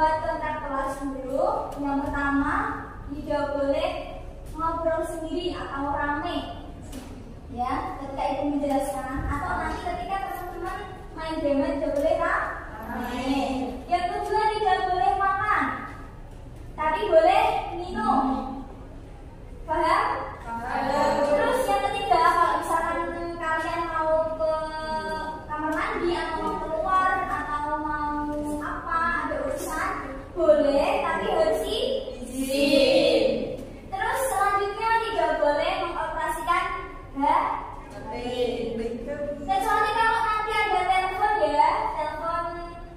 buat kontak kelas dulu. Yang pertama, tidak boleh ngobrol sendiri atau rame. Ya, ketika ibu menjelaskan atau nanti ketika teman-teman main game tidak boleh rame. Yang kedua, tidak boleh makan, tapi boleh minum. Paham? Terus yang ketiga, kalau misalkan kalian mau ke kamar mandi atau mau keluar atau mau apa, ada urusan, boleh, tapi harus izin. Terus selanjutnya tidak boleh mengoperasikan HP. Kecuali kalau nanti ada telepon ya, telepon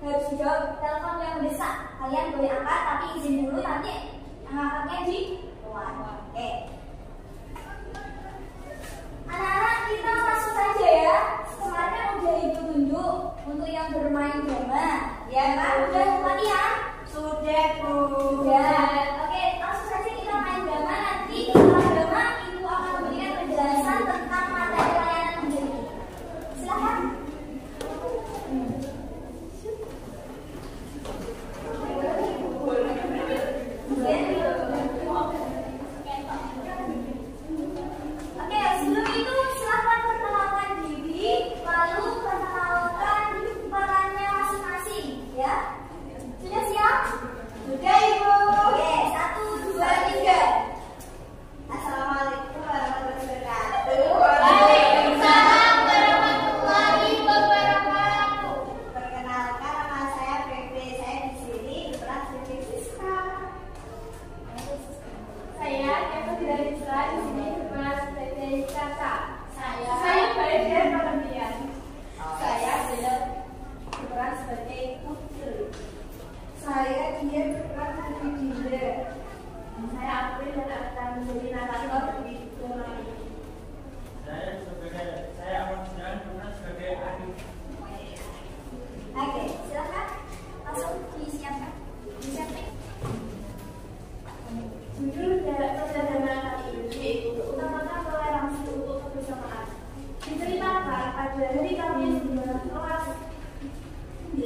harus dijawab, telepon yang mendesak, kalian boleh angkat, tapi izin dulu, nanti angkatnya di luar. Oke. Anak-anak, kita masuk saja ya. Kemarin udah ibu tunjuk untuk yang bermain game, ya kan? Udah latihan? Sudah, Bu. Ya. Oke, langsung saja kita main game. Nanti setelah game ibu akan memberikan penjelasan tentang materi layanan menjadi. Silakan. Oke, sebelum itu silahkan perkenalkan diri, lalu perkenalkan perannya masing-masing, ya. Sudah siap? Sudah, Ibu. Oke, 1, 2, 3. Assalamualaikum warahmatullahi wabarakatuh. Waalaikumsalam warahmatullahi wabarakatuh. Perkenalkan, nama saya Pepe. Saya di sini kelas sebagai Siska. Saya Kevin dari Isra, di sini berperan sebagai kakak. Saya bagian perhentian. Saya berperan sebagai putri. Saya dia berperan sebagai Dinda. Saya April dan akan menjadi narator di film ini. Saya Ahmad Sinan berperan sebagai Arif. Oke, silakan langsung disiapkan. Disiapkan. Judul kesadaran kali ini yaitu utamakan toleransi untuk kebersamaan. Diceritakan pada hari Kamis di mana kelas 9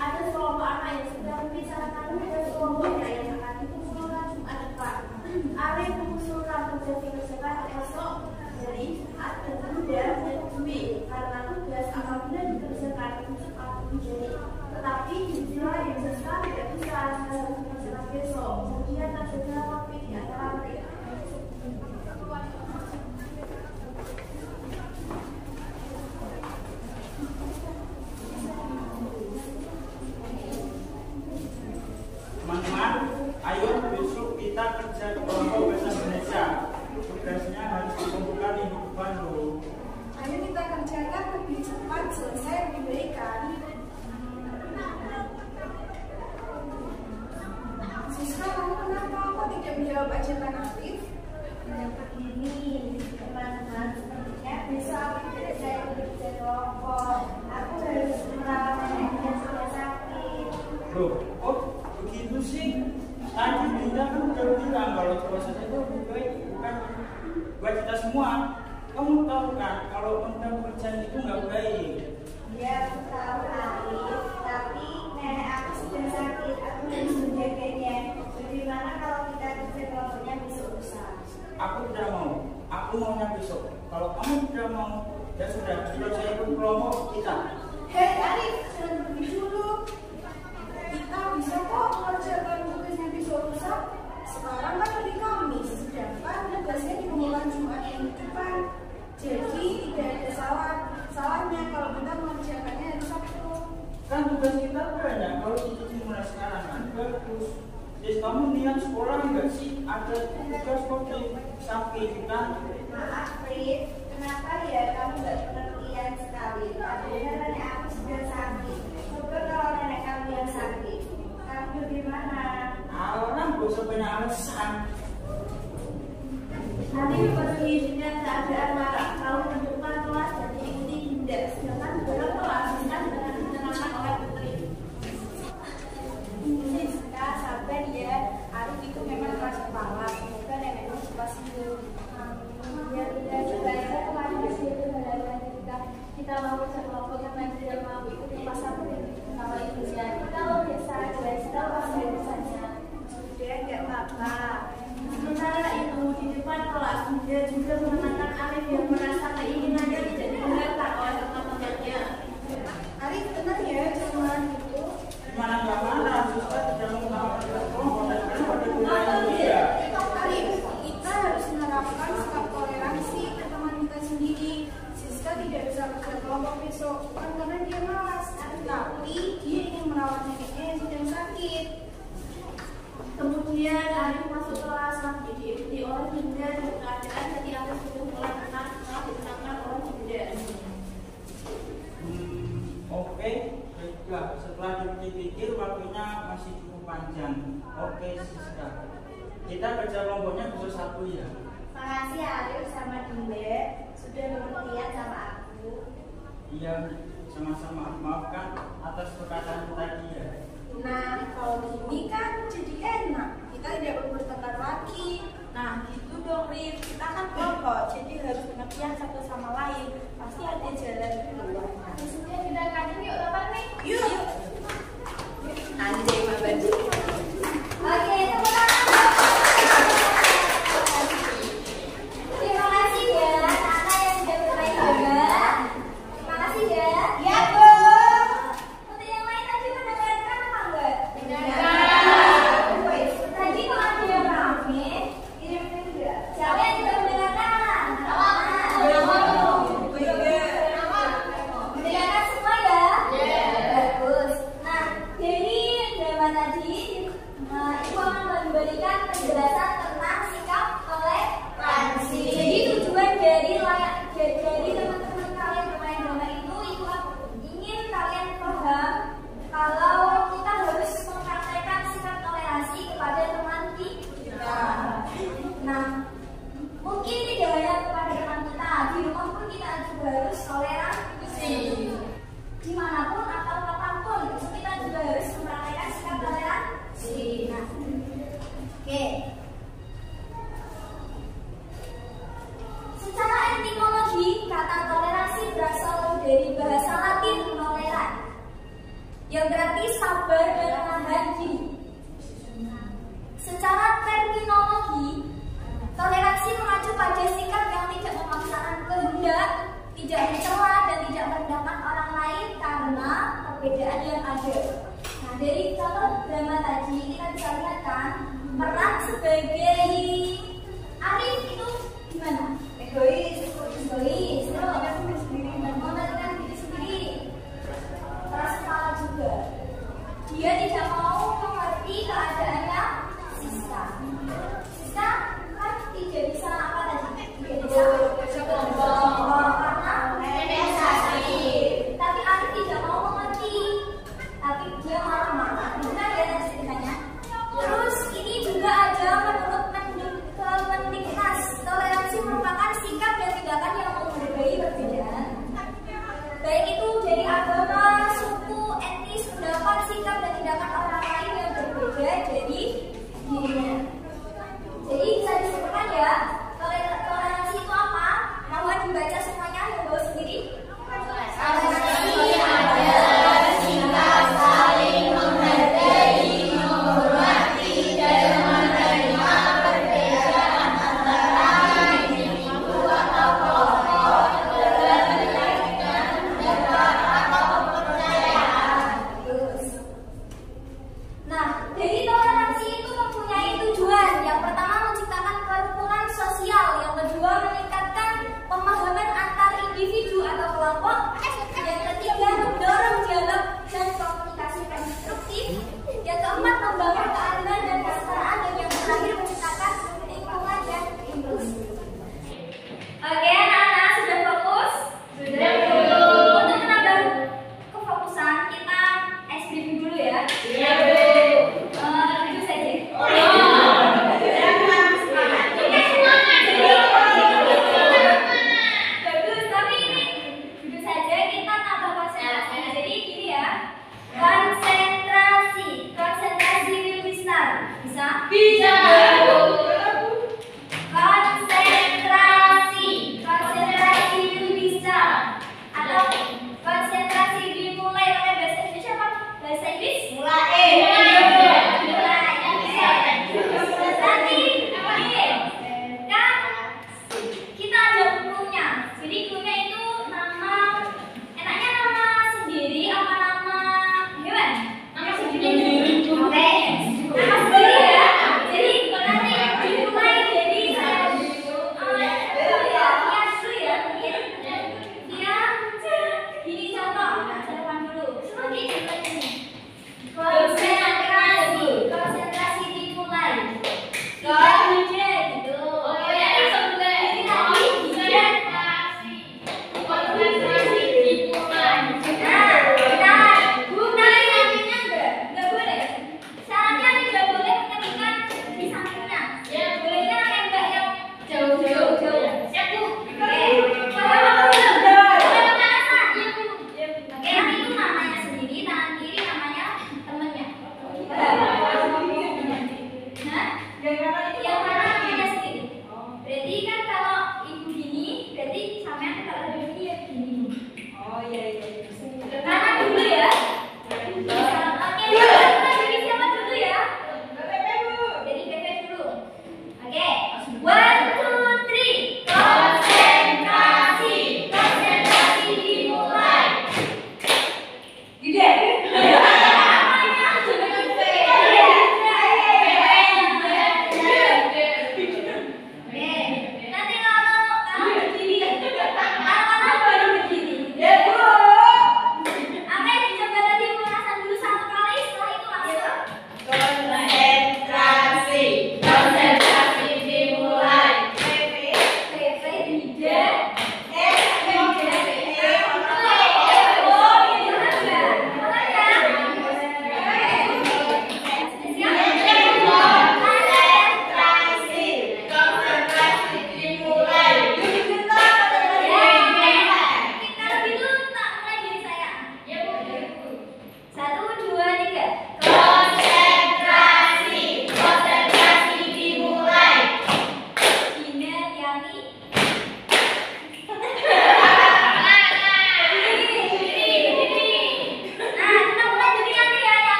ada sekelompok anak yang sedang membicarakan dengan sekelompoknya yang akan dikumpulkan Jumat depan. Arif mengusulkan menjadi kerjakan esok dari Jumat dan Bunda menyetujui karena tugas apabila dikerjakan cepat menjadi. Tetapi di sisi lain Siska tidak bisa harus dikerjakan besok. Kemudian terjadi konflik di antara mereka. Teman-teman, ayo besok kita kerja kelompok bahasa Indonesia. Tugasnya harus dikumpulkan minggu depan loh. Ayo kita kerjakan lebih cepat, selesai lebih baik kan? Siska, kamu kenapa kok tidak menjawab ajakan Arif? Begini, teman-teman, sepertinya besok saya bekerja kelompok. Aku harus merawat nenek yang sudah sakit. Loh, kok begitu sih? Tadi Dinda kan udah bilang kalau proses itu lebih baik bukan buat kita semua. Kamu tahu kan kalau undang pekerjaan itu nggak baik. Ya, aku tahu Arif, tapi nenek aku sudah sakit. Aku harus menjaganya. Bagaimana kalau kita kerja kelompoknya besok lusa? Aku tidak mau. Aku maunya besok. Kalau kamu tidak mau, ya sudah. Kalau saya ikut kelompok kita. Hei Arif, jangan begitu dulu. Kita bisa kok mengerjakan tugasnya besok lusa. Sekarang kan hari Kamis, sedangkan tugasnya dimulai Jumat yang depan. Jadi tidak ada salahnya kalau kita mengerjakannya hari Sabtu. Kan tugas kita banyak. Kalau itu dimulai sekarang kan bagus. Jadi kamu niat sekolah nggak sih? Ada tugas kok di samping kan? Maaf, Frit. Kenapa ya kamu nggak pengertian sekali? Padahal nenek aku sudah sakit. Coba kalau nenek kamu yang sakit, kamu gimana? Orang gak usah banyak alasan. Nanti pergi dengan keadaan marah, lalu menunjukkan kelas dan diikuti Dinda. Sedangkan dalam kelas sedang dengan ditenangkan oleh Putri. Siska, sabar ya. Arif itu memang keras kepala. Semoga neneknya cepat sembuh. Ya, tidak juga ya kemarin masih itu hal-hal juga menenangkan Arif yang merasa keinginannya tidak didengarkan oleh teman-temannya. Arif benar ya jangan gitu. Gimana nggak marah? Suster tidak mengutamakan kelompok dan kalian pada wilayah dia. Arif, kita harus menerapkan sikap toleransi ke teman kita sendiri. Siska tidak bisa kerja kelompok besok bukan karena dia malas, tapi dia ingin merawat neneknya yang sedang sakit. Kemudian Arif masuk kelas sampai diikuti oleh Bunda dan keadaan tadi Arif sudah mulai ditenangkan oleh Bunda. Oke, baiklah. Setelah dipikir waktunya masih cukup panjang. Oke, Siska. Kita kerja kelompoknya bisa satu ya. Makasih Arif sama Bunda sudah pengertian sama aku. Iya, sama-sama. Maafkan atas perkataan tadi ya. Nah, kalau gini kan jadi enak. Kita tidak perlu bertengkar lagi. Nah, gitu dong Rif. Kita kan kelompok, jadi harus pengertian satu sama lain. Pasti ada jalan keluar. Sudah kita kaji yuk, kapan nih? Yuk. Anjay, Mbak Baju. Oke, tepuk tangan. Terima kasih ya, Nana yang sudah bermain juga. Terima kasih ya. Ya, Bu. Untuk yang lain tadi mendengarkan apa enggak? Mendengarkan. Wes, tadi kalau ada yang rame, kirim juga. Siapa yang tidak mendengarkan? Mendengarkan semua ya? Bagus. Nah, dari drama tadi, Ibu akan memberikan penjelasan tentang sikap toleransi. Jadi tujuan dari teman-teman kalian bermain drama itu, Ibu ingin kalian paham kalau kita harus mempraktekkan sikap toleransi kepada teman kita. Nah, mungkin tidak hanya kepada teman kita, di rumah pun kita juga harus toleransi. Dimanapun atau kapanpun, kita juga harus mempraktekkan sikap toleransi. Nah, oke. Secara etimologi, kata toleransi berasal dari bahasa Latin toleran, yang berarti sabar dan menahan diri. Secara terminologi, toleransi mengacu pada sikap yang tidak memaksakan kehendak, tidak mencela dan tidak merendahkan orang lain karena perbedaan yang ada. Nah, dari contoh drama tadi kita bisa lihat kan peran sebagai Arif itu gimana? Egois, mementingkan diri sendiri, keras kepala juga. Dia tidak mau mengerti keadaannya Siska. Siska kan tidak bisa apa tadi? Tidak bisa kelompok karena nenek sakit. Tapi Arif tidak mau mengerti. Tapi dia malah marah. Benar ya ceritanya? Terus ini juga ada menurut Mendiknas, toleransi merupakan sikap dan tindakan yang menghargai perbedaan, baik itu dari agama, suku, etnis, pendapat, sikap dan tindakan orang lain yang berbeda dari dirinya. Jadi bisa disebutkan ya, toleransi itu apa? Mohon dibaca semuanya yang bawa sendiri. Toleransi adalah sikap saling menghargai, menghormati dan menerima perbedaan antara individu atau kelompok dalam menjalankan pendapat atau kepercayaan. Nah, dari toleransi itu mempunyai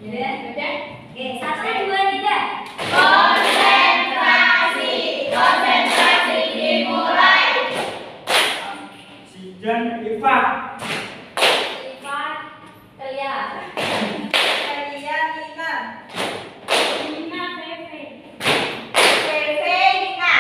Udah? Oke, 1, 2, 3. Konsentrasi dimulai. Zidan Eva. Telia. Nina Feve. Nina.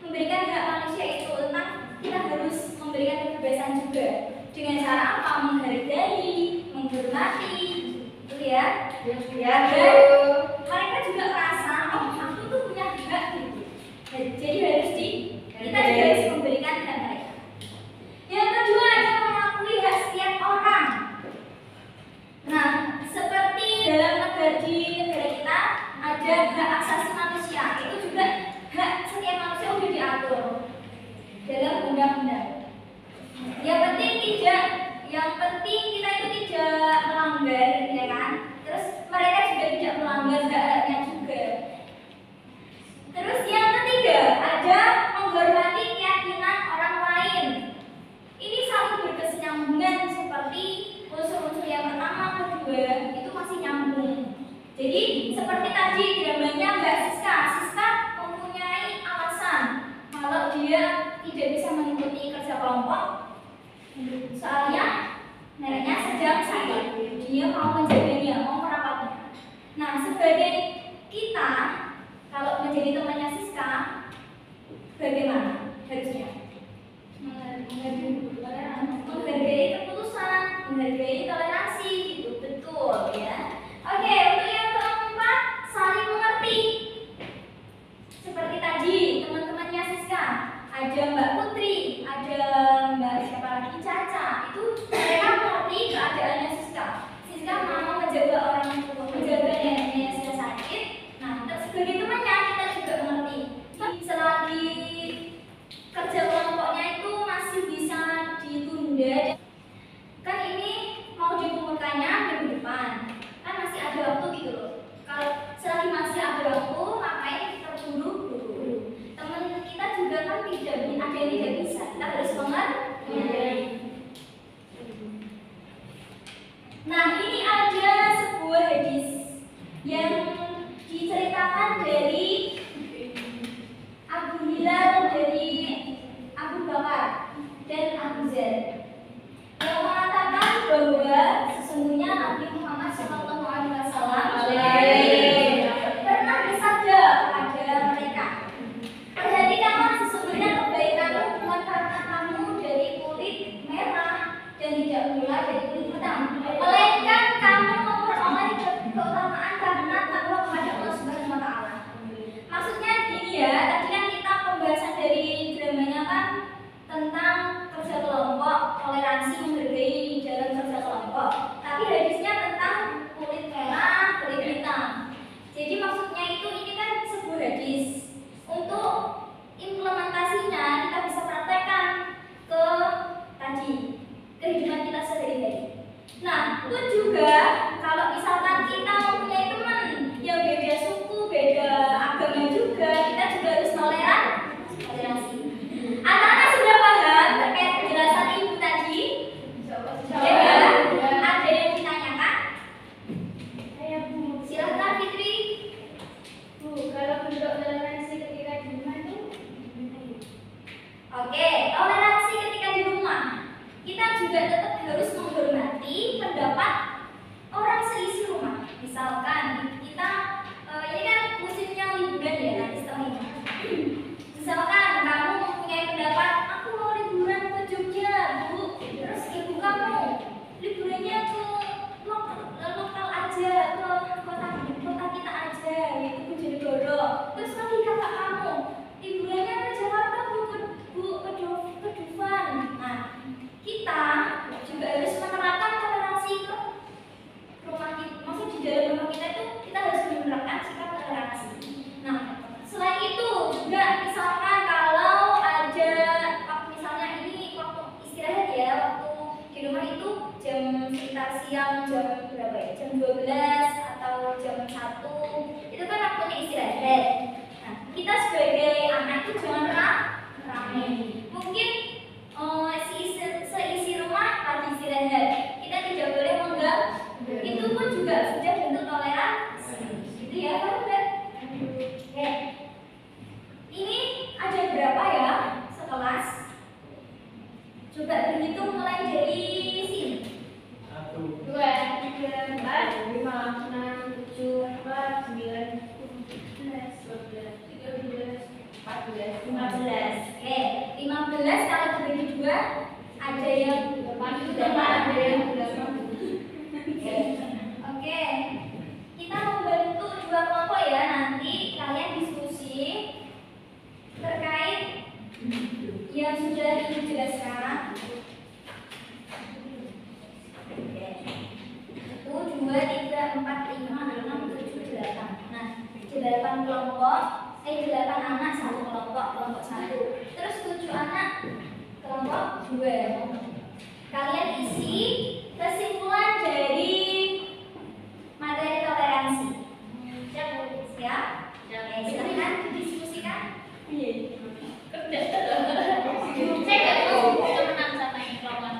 Memberikan hak manusia itu tentang kita harus memberikan kebebasan juga dengan cara apa? Menghargai, menghormati, itu ya. Dan mereka juga merasa oh aku tuh punya hak gitu. Jadi kita juga harus memberikan hak mereka. Yang kedua adalah mengakui hak setiap orang. Nah, seperti dalam di negara kita ada hak asasi manusia, itu juga hak setiap manusia sudah diatur dalam undang-undang. Yang penting kita itu tidak melanggar, ya kan? Terus mereka juga tidak melanggar hak-haknya juga. Terus yang ketiga ada menghormati keyakinan orang lain. Ini saling berkesinambungan seperti unsur-unsur yang pertama, kedua itu masih nyambung. Jadi seperti tadi gambarnya Mbak Siska mempunyai alasan kalau dia tidak bisa mengikuti kerja kelompok. Soalnya neneknya sedang sakit, dia mau menjaganya, mau merawatnya. Nah, sebagai kita kalau menjadi temannya Siska, bagaimana harusnya? Menghargai keputusan, menghargai toleransi, gitu, betul ya. Oke, untuk yang keempat, saling mengerti. Seperti tadi teman-temannya Siska, ada Mbak Putri, ada Mbak siapa lagi, Caca. Itu mereka mengerti keadaannya Siska. Siska mau menjaga orang tua, menjaga neneknya yang sedang sakit. Nah, sebagai temannya kita juga mengerti. Selagi kerja kelompoknya itu masih bisa ditunda, kan ini mau dikumpulkannya minggu depan, kan masih ada waktu gitu loh. Kalau selagi masih ada waktu, ngapain terburu-buru? Teman kita juga kan tidak ada yang tidak bisa, kita harus mengerti. Nah, ini ada sebuah hadis yang diceritakan dari Abu Hilal, dari Abu Bakar dan Abu Zar, yang mengatakan bahwa sesungguhnya Nabi Muhammad SAW pernah bersabda kepada mereka, perhatikanlah sesungguhnya kebaikanmu bukan karena kamu dari kulit merah dan tidak pula dari kulit hitam, melainkan kamu memperoleh keutamaan karena takwa kepada Allah Subhanahu wa Ta'ala. Maksudnya gini ya, tadi kan kita pembahasan dari dramanya kan tentang kerja kelompok, toleransi, menghargai dalam kerja kelompok. Tapi hadisnya tentang kulit merah, kulit hitam. Jadi maksudnya itu ini kan sebuah hadis. Untuk implementasinya kita bisa praktekkan ke tadi kehidupan kita sehari-hari. Nah, pun juga kalau misalkan kita mempunyai teman yang beda suku, beda agama juga, kita juga harus toleransi. Anak-anak sudah paham terkait penjelasan ibu tadi? Ya, ada yang ditanyakan? Silakan Fitri. Bu, kalau bentuk toleransi ketika di rumah itu Oke, toleransi ketika di rumah. Kita juga tetap harus menghormati pendapat orang seisi rumah. Misalkan kita ini kan musimnya liburan ya nanti setelah ini. Misalkan kamu mempunyai pendapat, aku mau liburan ke Jogja, Bu. Terus ibu kamu liburannya ke lokal aja, ke kota kita aja, yaitu Bojonegoro. Terus lagi kakak kamu liburannya ke Jakarta, ke Dufan. Nah, kita juga harus menerapkan toleransi ke rumah kita. Maksud di dalam rumah kita itu kita harus menerapkan sikap toleransi. Nah, selain itu juga misalkan kalau ada misalnya ini waktu istirahat ya, waktu di rumah itu jam sekitar siang jam berapa ya? Jam 12 atau jam 1 itu kan waktunya istirahat. Nah, kita sebagai anak itu jangan rame. Mungkin seisi rumah lagi istirahat, kita tidak boleh mengganggu. Itu pun juga sudah bentuk toleransi, gitu ya, kan? Oke. Ini ada berapa ya sekelas? Coba berhitung mulai dari sini. 1, 2, 3, 4, 5, 6, 7, 8, 9, 10, 11, 12, 13, 14. Oke, 15 kalau dibagi 2 ada yang 8, ada yang 8. Oke, kita membentuk 2 kelompok ya. Nanti kalian diskusi terkait yang sudah dijelaskan. 1, 2, 3, 4, 5, 6, 7, 8. Nah, 8 kelompok, 8 anak satu kelompok 1. Terus 7 anak kelompok 2. Kalian isi kesimpulan dari materi toleransi. Siap? Oke, silakan didiskusikan. saya nggak tahu bisa menang sama yang lawan.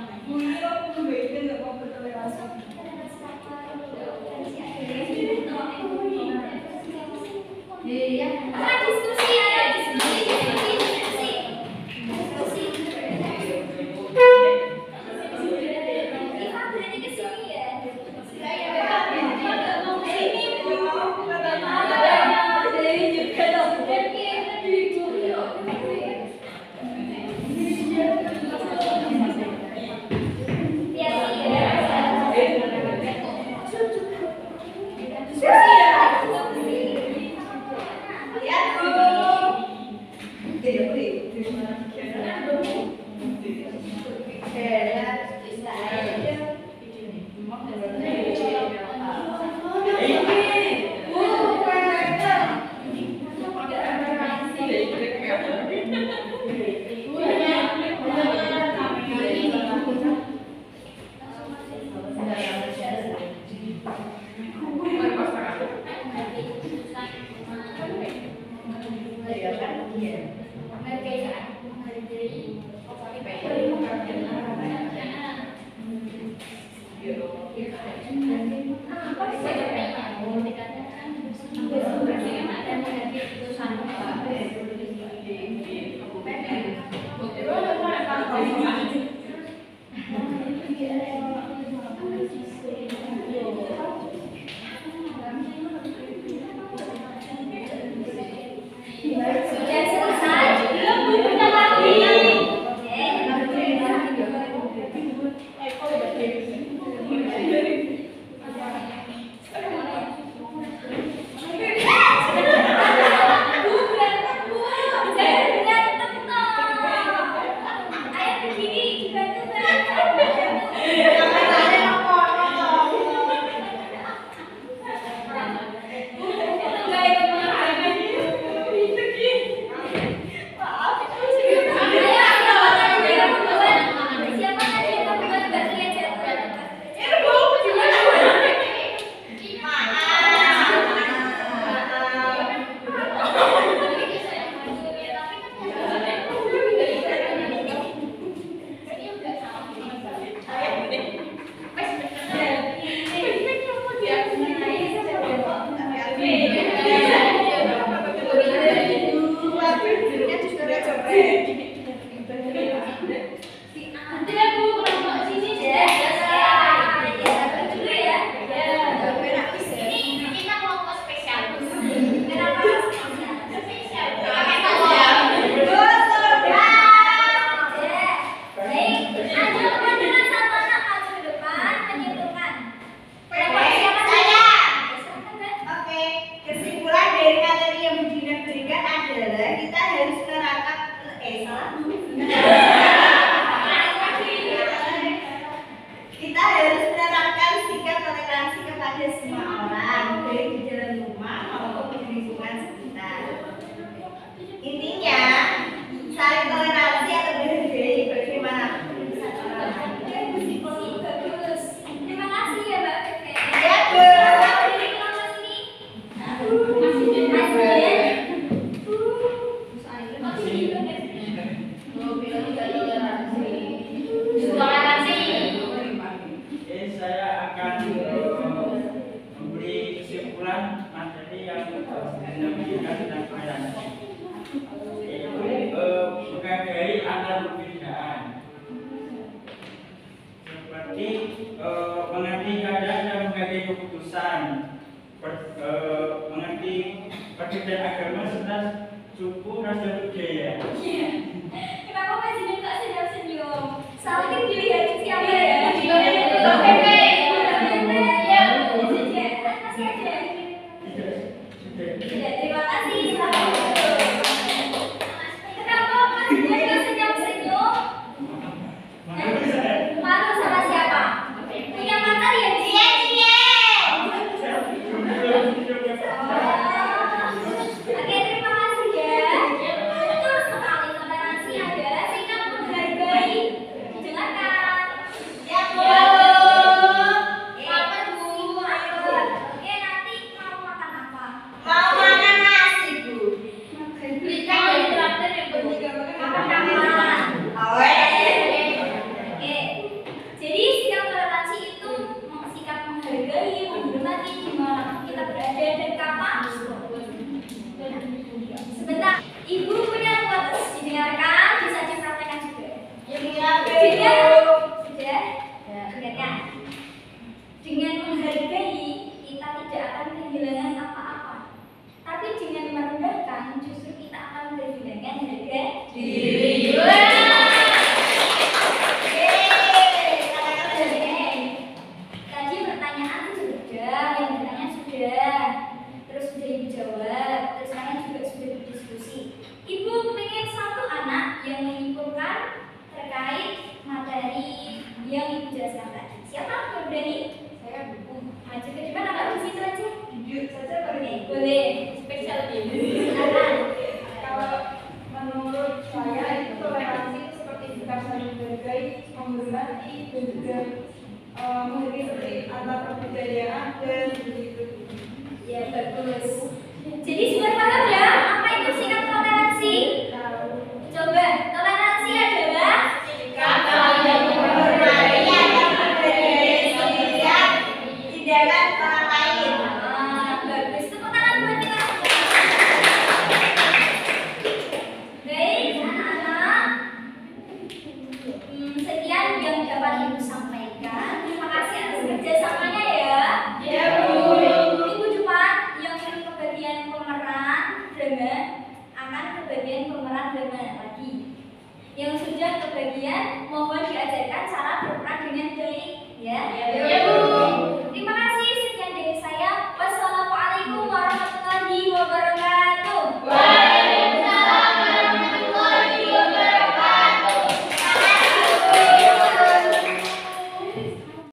Diskusi, ayo diskusi. Kita berani ke sini ya. Kita harus menerapkan sikap toleransi kepada semua orang, baik di dalam rumah maupun di lingkungan sekitar. Intinya, saling toleransi atau menghargai bagaimanapun satu orang lain. Bagus. Terima kasih ya Mbak Pepe. Ya, Bu. Saya akan memberi kesimpulan materi yang dinamakan tentang toleransi, yaitu menghargai antar perbedaan, seperti mengerti keadaan dan menghargai keputusan, mengerti perbedaan agama serta suku, ras dan budaya. Kenapa Presiden nggak senyum-senyum? Saling dilihat siapa ya? Mbak Pepe. Terima kasih. Kenapa Presiden nggak senyum-senyum? Malu sama siapa? Punya pacar ya? Iya. Oke, terima kasih ya. Betul sekali, toleransi adalah sikap menghargai. Didengarkan. Ya, Bu. Apa Bu? Oke, nanti mau makan apa? Mau makan nasi, Bu. Belikan dari traktir yang bertiga makan. Oke. Jadi sikap toleransi itu sikap menghargai, menghormati dimanapun kita berada dan kapan. Sebentar, Ibu punya kuotas didengarkan, bisa dipraktekkan juga. Sudah? Sudah? Dengarkan. Dengan menghargai, kita tidak akan kehilangan apa-apa. Tapi dengan merendahkan, justru kita akan kehilangan harga diri. Tadi pertanyaan sudah, yang bertanya sudah, terus sudah Ibu jawab, terus sekarang juga sudah berdiskusi. Ibu pengen satu anak yang menyimpulkan terkait materi yang Ibu jelaskan tadi. Siapa yang berani? Saya Bu. Maju ke depan atau di situ aja? Duduk saja boleh. Boleh. Spesial ini. Silakan. Kalau menurut saya itu toleransi itu seperti sikap saling menghargai, menghormati dan juga menghargai seperti antar perbedaan dan begitu. Ya bagus. Jadi sudah paham ya apa itu sikap toleransi? Coba, toleransi adalah Sikap saling menghormati atau menghargai setiap tindakan orang lain. bagus. Tepuk tangan buat kita. Baik, anak-anak. Sekian yang dapat Ibu sampaikan. Terima kasih atas kerjasamanya ya. Ya, Bu. Minggu depan yang kebagian pemeran drama akan kebagian pemeran drama lagi. Yang sudah kebagian mohon diajarkan cara berperan dengan baik ya. Ya, Bu.